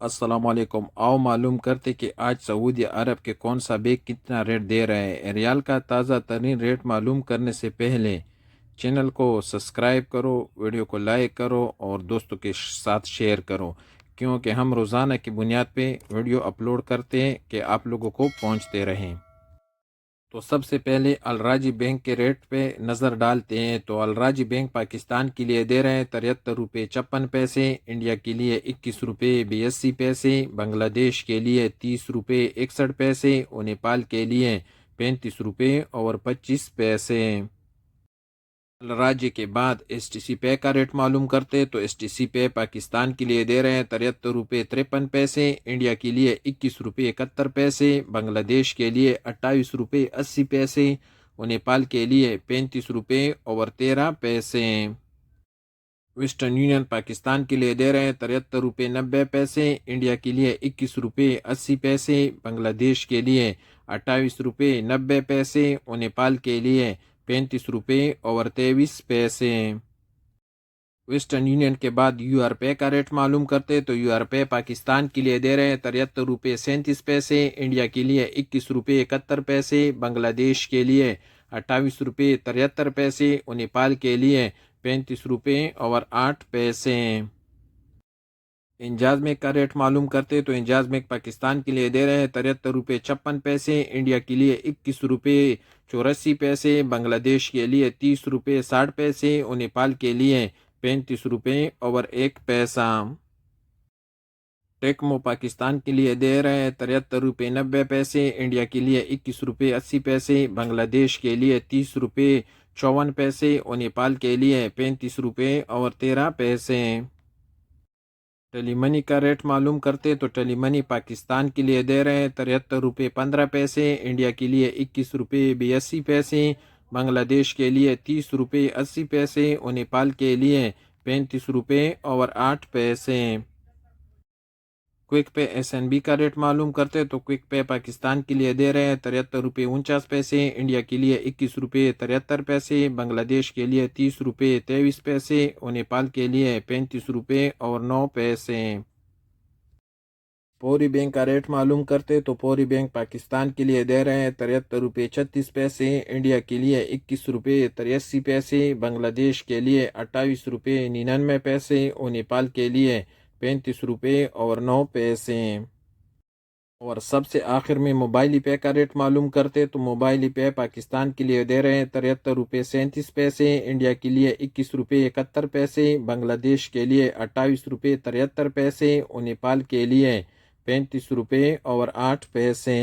अस्सलामुअलैकुम। आओ मालूम करते कि आज सऊदी अरब के कौन सा बैंक कितना रेट दे रहा है। रियाल का ताज़ा तरीन रेट मालूम करने से पहले चैनल को सब्सक्राइब करो, वीडियो को लाइक करो और दोस्तों के साथ शेयर करो, क्योंकि हम रोज़ाना की बुनियाद पे वीडियो अपलोड करते हैं कि आप लोगों को पहुंचते रहें। तो सबसे पहले अलराजी बैंक के रेट पे नज़र डालते हैं। तो अलराजी बैंक पाकिस्तान के लिए दे रहे हैं 73 रुपये 56 पैसे, इंडिया के लिए 21 रुपये 82 पैसे, बांग्लादेश के लिए 30 रुपये 61 पैसे और नेपाल के लिए 35 रुपये 25 पैसे। राज्य के बाद एसटीसी पे का रेट मालूम करते तो एसटीसी पे पाकिस्तान के लिए दे रहे हैं 73 रुपये 53 पैसे, इंडिया के लिए 21 रुपये 71 पैसे, बांग्लादेश के लिए 28 रुपये 80 पैसे और नेपाल के लिए 35 रुपये 13 पैसे। वेस्टर्न यूनियन पाकिस्तान के लिए दे रहे हैं 73 रुपये 90 पैसे, इंडिया के लिए 21 रुपये 80 पैसे, बांग्लादेश के लिए 28 रुपये 90 पैसे और नेपाल के लिए 35 रुपये 23 पैसे। वेस्टर्न यूनियन के बाद यूआर पे का रेट मालूम करते तो यूआर पे पाकिस्तान के लिए दे रहे हैं 73 रुपये 37 पैसे, इंडिया के लिए 21 रुपये 71 पैसे, बांग्लादेश के लिए 28 रुपये 73 पैसे और नेपाल के लिए 35 रुपये 8 पैसे। इंजाज में का रेट मालूम करते तो इंजाज में पाकिस्तान के लिए दे रहे हैं 73 रुपये 56 पैसे, इंडिया के लिए 21 रुपये 84 पैसे, बांग्लादेश के लिए 30 रुपये 60 पैसे और नेपाल के लिए 35 रुपये 1 पैसा। टेकमो पाकिस्तान के लिए दे रहे हैं 73 रुपये 90 पैसे, इंडिया के लिए 21 रुपये 80 पैसे, बांग्लादेश के लिए 30 रुपये 54 पैसे और नेपाल के लिए 35 रुपये 13 पैसे। टेलीमनी का रेट मालूम करते तो टेलीमनी पाकिस्तान के लिए दे रहे हैं 73 रुपये 15 पैसे, इंडिया के लिए 21 रुपये 82 पैसे, बांग्लादेश के लिए 30 रुपये 80 पैसे और नेपाल के लिए 35 रुपये 8 पैसे। क्विक पे एसएनबी का रेट मालूम करते तो क्विक पे पाकिस्तान के लिए दे रहे हैं 73 रुपये 49 पैसे, इंडिया के लिए 21 रुपये 73 पैसे, बांग्लादेश के लिए 30 रुपये 23 पैसे और नेपाल के लिए 35 रुपये 9 पैसे। पौरी बैंक का रेट मालूम करते तो पौरी बैंक पाकिस्तान के लिए दे रहे हैं 73 रुपये 36 पैसे, इंडिया के लिए 21 रुपये 83 पैसे, बांग्लादेश के लिए 28 रुपये 99 पैसे और नेपाल के लिए 35 रुपये 9 पैसे। और सबसे आखिर में मोबाइल पे का रेट मालूम करते तो मोबाइल पे पाकिस्तान के लिए दे रहे हैं 73 रुपये 37 पैसे, इंडिया के लिए 21 रुपये 71 पैसे, बांग्लादेश के लिए 28 रुपये 73 पैसे और नेपाल के लिए 35 रुपये 8 पैसे।